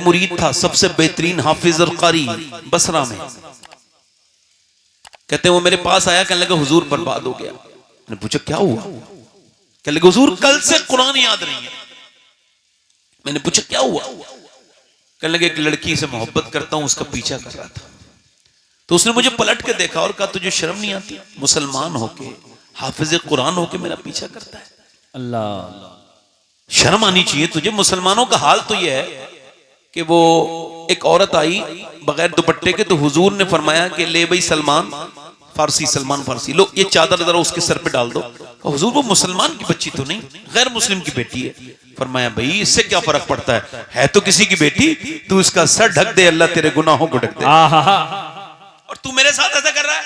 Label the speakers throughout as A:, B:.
A: मुरीद था, सबसे बेहतरीन हाफिज और कारी बसरा में। कहते हैं वो मेरे पास आया, कहने लगा हुजूर बर्बाद हो गया। मैंने पूछा क्या हुआ? कहने लगा हुजूर कल से कुरान याद नहीं है। मैंने पूछा क्या हुआ? कहने लगे एक लड़की से मोहब्बत करता हूं, उसका पीछा कर रहा था। तो उसने मुझे पलट के देखा और कहा तुझे शर्म नहीं आती, मुसलमान होके हाफिज कुरान होके मेरा पीछा करता है? अल्लाह, शर्म आनी चाहिए तुझे। मुसलमानों का हाल तो यह है कि वो एक औरत आई बगैर दुपट्टे के, तो हुजूर ने फरमाया कि ले भाई सलमान फारसी, लो ये चादर जरा उसके सर पे डाल दो। हुजूर वो मुसलमान की बच्ची तो नहीं, गैर मुस्लिम की बेटी है। फरमाया भाई इससे क्या फर्क पड़ता है तो किसी की बेटी, तू इसका सर ढक दे, अल्लाह तेरे गुनाहों को ढक दे। और तू मेरे साथ ऐसा कर रहा है।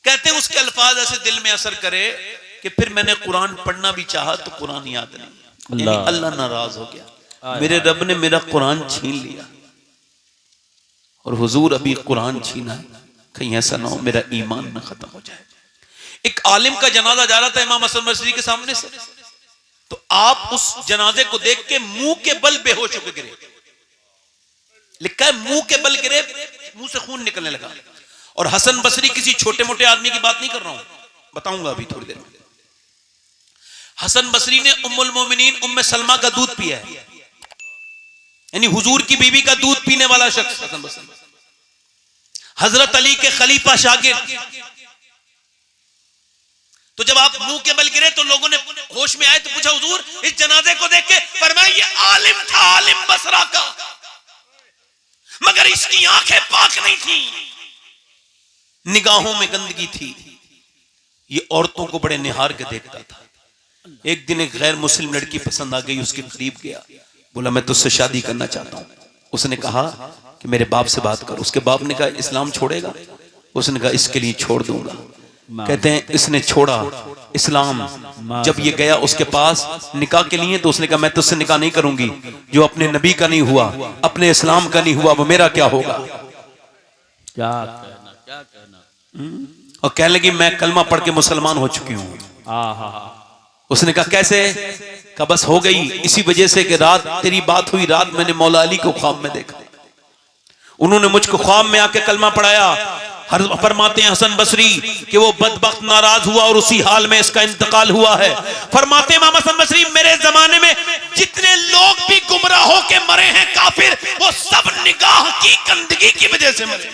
A: कहते हैं उसके अल्फाज ऐसे दिल में असर करे कि फिर मैंने कुरान पढ़ना भी चाहा तो कुरान याद नहीं, यानी अल्लाह नाराज हो गया, मेरे रब ने मेरा कुरान छीन लिया। और हुजूर अभी कुरान छीना है, कहीं ऐसा ना हो मेरा ईमान ना खत्म हो जाए। एक आलिम का जनाजा जा रहा था इमाम हसन बसरी के सामने से, तो आप उस जनाजे को देख के मुंह के बल बेहोश होकर गिरे। लिखा है मुंह के बल गिरे, मुंह से खून निकलने लगा। और हसन बसरी किसी छोटे मोटे आदमी की बात नहीं कर रहा हूं, बताऊंगा अभी थोड़ी देर में। हसन बसरी ने उम्मुल मोमिनीन उम्मे सलमा का दूध पिया है, यानी हुजूर की बीवी का दूध पीने वाला शख्स हसन बसरी, हजरत अली के खलीफा शागिर्द। तो जब आप मुंह के बल गिरे तो लोगों ने होश में आए तो पूछा हुजूर इस जनाजे को देख के, फरमाया ये आलिम था, आलिम बसरा का, मगर इसकी आंखें पाक नहीं थी, निगाहों में गंदगी थी, ये औरतों को बड़े निहार के देखता था। एक दिन एक गैर मुस्लिम लड़की पसंद आ गई, उसके करीब गया, बोला मैं तुझसे शादी करना चाहता हूं। उसने कहा कि मेरे बाप से बात कर। उसके बाप ने कहा इस्लाम छोड़ेगा? उसने कहा इसके लिए छोड़ दूंगा। कहते हैं इसने छोड़ा इस्लाम। जब ये गया उसके पास निकाह के लिए, तो उसने कहा मैं तुझसे निकाह नहीं करूंगी, जो अपने नबी का नहीं हुआ, अपने इस्लाम का नहीं हुआ, वो मेरा क्या होगा।
B: क्या कहना।
A: और कहने लगी मैं कलमा पढ़ के मुसलमान हो चुकी हूँ। उसने कहा कैसे? कहा बस हो गई, इसी वजह से कि रात तेरी बात हुई, रात मैंने मौला अली को ख्वाब में देखा, उन्होंने मुझको ख्वाब में आके कलमा पढ़ाया। फरमाते हैं हसन बसरी कि वो बदबख्त नाराज हुआ और उसी हाल में इसका इंतकाल हुआ है। फरमाते हैं इमाम हसन बसरी मेरे जमाने में जितने लोग भी गुमराह होके मरे हैं काफिर, वो सब निगाह की गंदगी की वजह से मरे।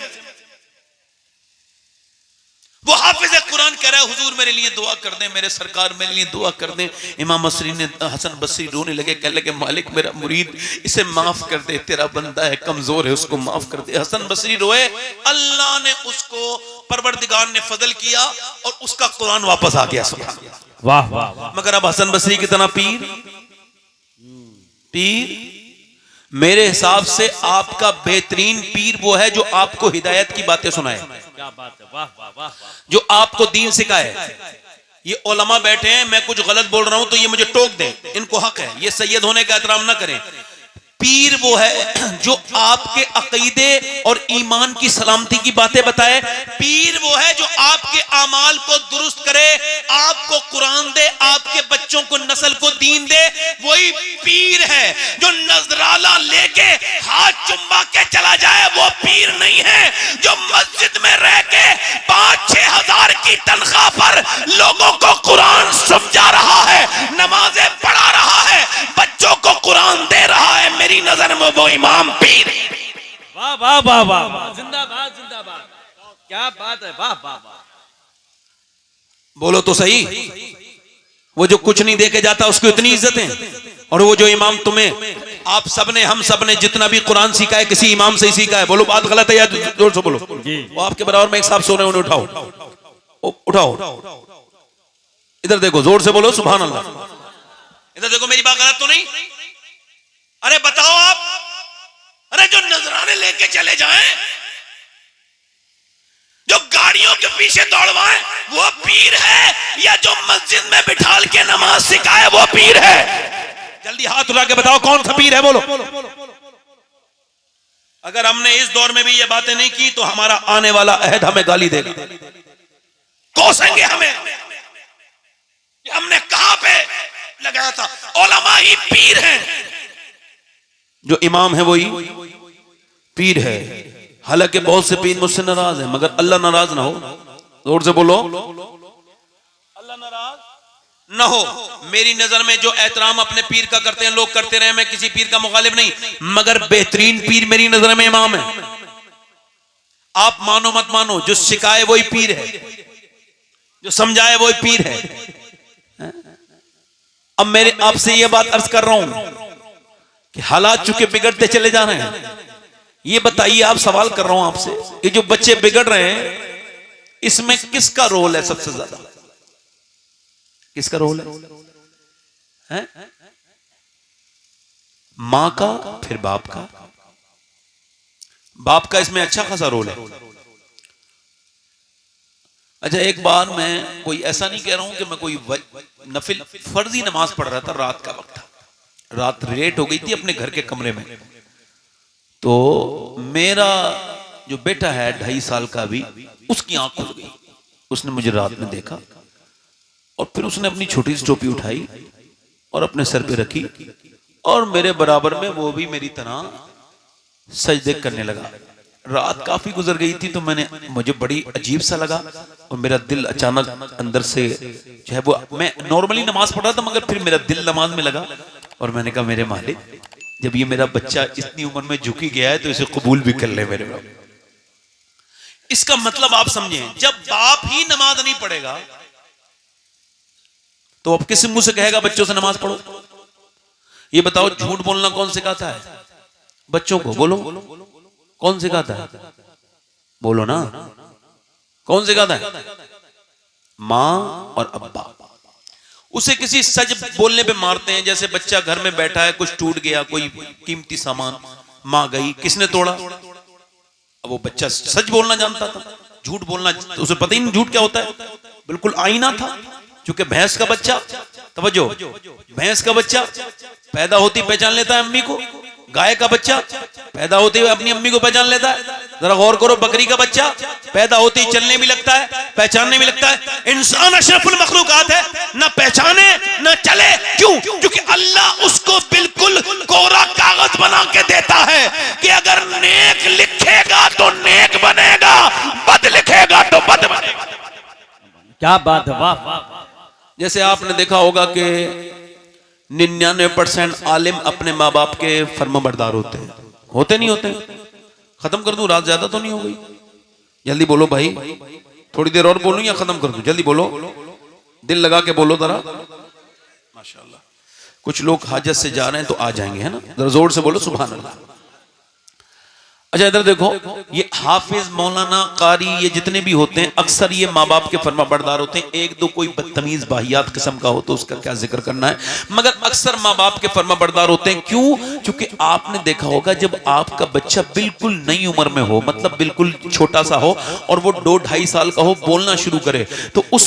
A: वो हाफिज कुरान कह रहा है हुजूर मेरे लिए दुआ कर दें, मेरे सरकार मेरे लिए दुआ कर दें। इमाम बसरी ने, हसन बसरी रोने लगे, कहने लगे मालिक मेरा मुरीद, इसे माफ कर दे, तेरा बंदा है, कमजोर है, उसको माफ कर दे। हसन बसरी रोए, अल्लाह ने उसको, परवरदिगार ने फजल किया और उसका कुरान वापस आ गया।
B: वाह वाह वाह।
A: मगर अब हसन बसरी की तरह पीर मेरे हिसाब से आपका बेहतरीन पीर वो है जो आपको हिदायत की बातें सुनाए।
B: क्या बात है, वाह वाह वाह।
A: जो आपको दीन सिखाए। ये उलमा बैठे हैं, मैं कुछ गलत बोल रहा हूं तो ये मुझे टोक दें, इनको हक है, ये सैयद होने का एहतराम ना करें। पीर वो है जो आपके अकीदे और ईमान की सलामती की बातें बताए। पीर वो है जो आपके आमाल को दुरुस्त करे, आपको कुरान दे, आपके बच्चों को नस्ल को दीन दे। वही पीर है। जो नजराला लेके हाथ चुम्मा के चला जाए वो पीर नहीं है। जो मस्जिद में रह के 5-6 हजार की तनख्वाह पर लोगों को कुरान समझा रहा है, नमाजें पढ़ा रहा है, बच्चों को कुरान दे रहा है, मेरी नजर में वो इमाम पीर।
B: वाह वाह वाह वाह, जिंदाबाद जिंदाबाद, क्या बात है, वाह वाह वाह।
A: बोलो तो सही। वो जो कुछ नहीं देके जाता उसको इतनी इज्जत है, और वो जो इमाम तुम्हें, आप सबने, हम सबने जितना भी कुरान सीखा है किसी इमाम से ही सीखा है। बोलो बात गलत है या जोर से बोलो। वो आपके बराबर में एक साहब सो रहे हैं, उन्हें उठाओ, उठाओ, इधर देखो, जोर से बोलो सुभान अल्लाह। इधर देखो, मेरी बात गलत तो नहीं? अरे बताओ आप, अरे जो नजराने लेके चले जाएं, जो गाड़ियों के पीछे दौड़वाएं, वो पीर है? या जो मस्जिद में बिठाल के नमाज सिखाए वो पीर है? जल्दी हाथ उठा के बताओ कौन सा पीर है, बोलो। अगर हमने इस दौर में भी ये बातें नहीं की तो हमारा आने वाला अहद हमें गाली देगा, कोसेंगे हमें। हमने कहां पे लगाया था? उलमा ही पीर हैं। जो इमाम है वही पीर है। हालांकि बहुत से पीर मुझसे नाराज है, मगर अल्लाह नाराज ना हो। जोर से बोलो, अल्लाह नाराज ना हो। मेरी नजर में जो एहतराम अपने पीर का करते हैं लोग करते रहे, मैं किसी पीर का मुखालिफ नहीं, मगर बेहतरीन पीर मेरी नजर में इमाम है। आप मानो मत मानो, जो सिखाए वही पीर है, जो समझाए वही पीर है। अब मेरे आपसे यह बात अर्ज कर रहा हूं कि हालात चूंकि बिगड़ते चले जा रहे हैं, ये बताइए, आप सवाल कर रहा हूं आपसे, ये जो बच्चे बिगड़ रहे हैं इसमें किसका रोल है सबसे ज्यादा? किसका रोल है? मां का, फिर बाप का। बाप का इसमें अच्छा खासा रोल है। अच्छा, एक बार मैं कोई ऐसा नहीं कह रहा हूं कि मैं कोई नफिल फर्जी नमाज पढ़ रहा था, रात का वक्त था, रात लेट हो गई थी अपने घर के कमरे में। तो मेरा जो बेटा है 2.5 साल का भी, उसकी आंख खुल गई। उसने मुझे रात में देखा और फिर उसने अपनी छोटी सी टोपी उठाई और अपने सर पे रखी और मेरे बराबर में वो भी मेरी तरह सजदे करने लगा। रात काफी गुजर गई थी, तो मुझे बड़ी अजीब सा लगा और मेरा दिल अचानक अंदर से जो है वो, मैं नॉर्मली नमाज पढ़ रहा था मगर फिर मेरा दिल नमाज में लगा और मैंने कहा मेरे मालिक, जब ये मेरा बच्चा इतनी उम्र में झुकी गया है तो इसे कबूल भी कर ले मेरे बाप। इसका मतलब आप समझें, जब बाप ही नमाज नहीं पढ़ेगा तो अब किस मुंह से कहेगा बच्चों से नमाज पढ़ो? ये बताओ, झूठ बोलना कौन सिखाता है बच्चों को? बोलो, कौन सिखाता है? बोलो ना, कौन सिखाता है? मां और अब्बा। उसे किसी सच बोलने पे मारते हैं, जैसे बच्चा घर में बैठा है, कुछ टूट गया, कोई कीमती सामान, मां गई, किसने तोड़ा? अब वो बच्चा सच बोलना जानता था, झूठ बोलना उसे पता ही नहीं झूठ क्या होता है, बिल्कुल आईना था। क्योंकि भैंस का बच्चा, तवज्जो, भैंस का बच्चा पैदा होती पहचान लेता है अम्मी को, गाय का बच्चा पैदा होते हुए अपनी अम्मी को पहचान लेता है। जरा गौर करो, बकरी का बच्चा पैदा होते ही चलने भी लगता है, पहचानने भी लगता है। इंसान अशरफुल मखलूकात है, ना पहचाने ना चले। क्यों? क्योंकि अल्लाह उसको बिल्कुल कोरा कागज बना के देता है कि अगर नेक लिखेगा तो नेक बनेगा, बद लिखेगा तो बद बनेगा।
B: क्या बात है, वाह वाह।
A: जैसे आपने देखा होगा कि 99% आलिम अपने माँ बाप के फर्माबरदार होते नहीं होते? खत्म कर दूं, रात ज्यादा तो नहीं हो गई? जल्दी बोलो भाई, थोड़ी देर और बोलूं या खत्म कर दूं? जल्दी बोलो, दिल लगा के बोलो जरा। माशाल्लाह, कुछ लोग हाजत से जा रहे हैं तो आ जाएंगे, है ना? जरा जोर से बोलो सुभान अल्लाह। अच्छा इधर देखो, ये हाफिज, मौलाना, कारी, ये जितने भी होते हैं अक्सर ये माँ बाप के फर्माबरदार होते हैं। एक दो कोई बदतमीज बाहियात किस्म का हो तो उसका क्या जिक्र करना है, मगर अक्सर माँ बाप के फर्माबरदार होते हैं। क्यों? क्योंकि आपने देखा होगा जब आपका बच्चा बिल्कुल नई उम्र में हो, मतलब बिल्कुल छोटा सा हो और वो 2-2.5 साल का हो, बोलना शुरू करे, तो उस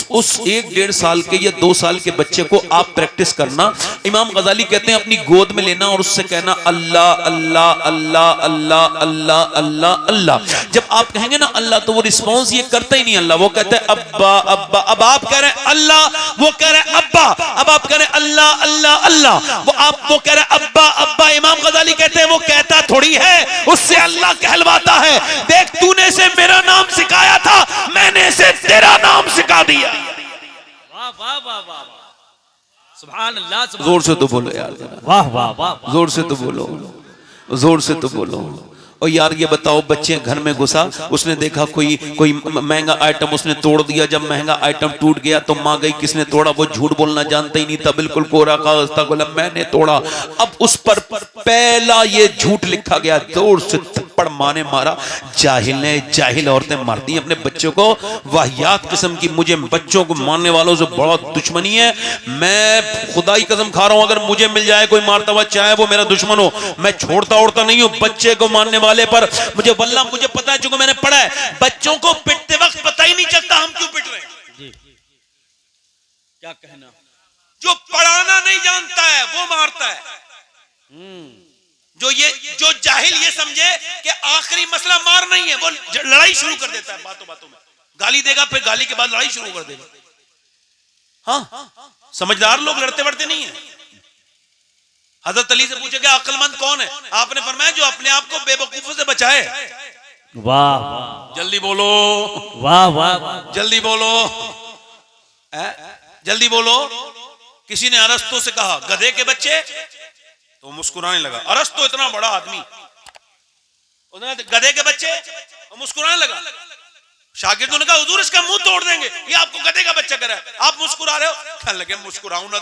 A: 1-1.5 साल के या 2 साल के बच्चे को आप प्रैक्टिस करना। इमाम गजाली कहते हैं अपनी गोद में लेना और उससे कहना अल्लाह अल्लाह अल्लाह अल्लाह अल्लाह अल्लाह अल्लाह। जब आप कहेंगे ना अल्लाह, तो वो रिस्पॉन्स ये करता ही नहीं अल्लाह, वो कहता है अब्बा अब्बा। अब आप कह रहे हैं अल्लाह, वो कह रहे हैं अब्बा। अब आप कह रहे हैं अल्लाह अल्लाह अल्लाह, वो कह रहे हैं अब्बा अब्बा। इमाम गजाली कहते हैं वो कहता थोड़ी है, उससे अल्लाह कहलवाता है। देख, तूने से मेरा नाम सिखाया था, मैंने इसे तेरा नाम सिखा दिया।
B: वाह वाह वाह वाह, सुभान अल्लाह।
A: जोर से तो बोलो यार,
B: वाह वाह वाह,
A: जोर से तो बोलो, जोर से तो बोलो। और यार ये बताओ, बच्चे घर में घुसा, उसने देखा कोई महंगा आइटम उसने तोड़ दिया। जब महंगा आइटम टूट गया तो मां गई, किसने तोड़ा? वो झूठ बोलना जानता ही नहीं था, बिल्कुल कोरा कागज था, बोला मैंने तोड़ा। अब उस पर पहला ये झूठ लिखा गया, जोर से थप्पड़ माने मारा। जाहिल ने, जाहिल औरतें मारती हैं अपने बच्चों को, वाहियात किस्म की। मुझे बच्चों को मारने वालों से बड़ा दुश्मनी है। मैं खुदा की कसम खा रहा हूं, अगर मुझे मिल जाए कोई मारता हुआ, चाहे वो मेरा दुश्मन हो, मैं छोड़ता उड़ता नहीं हूं। बच्चे को मारने वाले पर मुझे वल्लाह मुझे पता है, जो मैंने पढ़ा है, बच्चों को पिटते वक्त पता ही नहीं चलता हम क्यों पिट रहे हैं।
B: जी, क्या कहना।
A: जो पढ़ाना नहीं जानता है वो मारता है। जो जाहिल ये समझे कि आखिरी मसला मार नहीं है, वो लड़ाई शुरू कर देता है बातों बातों में। गाली देगा, फिर गाली के बाद लड़ाई शुरू कर देगा। हाँ, समझदार लोग लड़ते वड़ते नहीं है। हजरत अली से पूछे क्या अक्लमंद कौन है? आपने फरमाया जो अपने आप को बेवकूफों से बचाए।
B: वाह वाह
A: जल्दी बोलो,
B: वाह वाह
A: जल्दी बोलो, जल्दी बोलो। किसी ने अरस्तु से कहा गधे के बच्चे, तो मुस्कुराने लगा। अरस्तु इतना बड़ा आदमी, उन्होंने गधे के बच्चे, मुस्कुराने लगा। शागिर्दों ने कहा हुजूर इसका मुंह तोड़ देंगे, ये आपको गधे का बच्चा कह रहा है, आप मुस्कुरा रहे हो। कहने लगे मुस्कुराऊं ना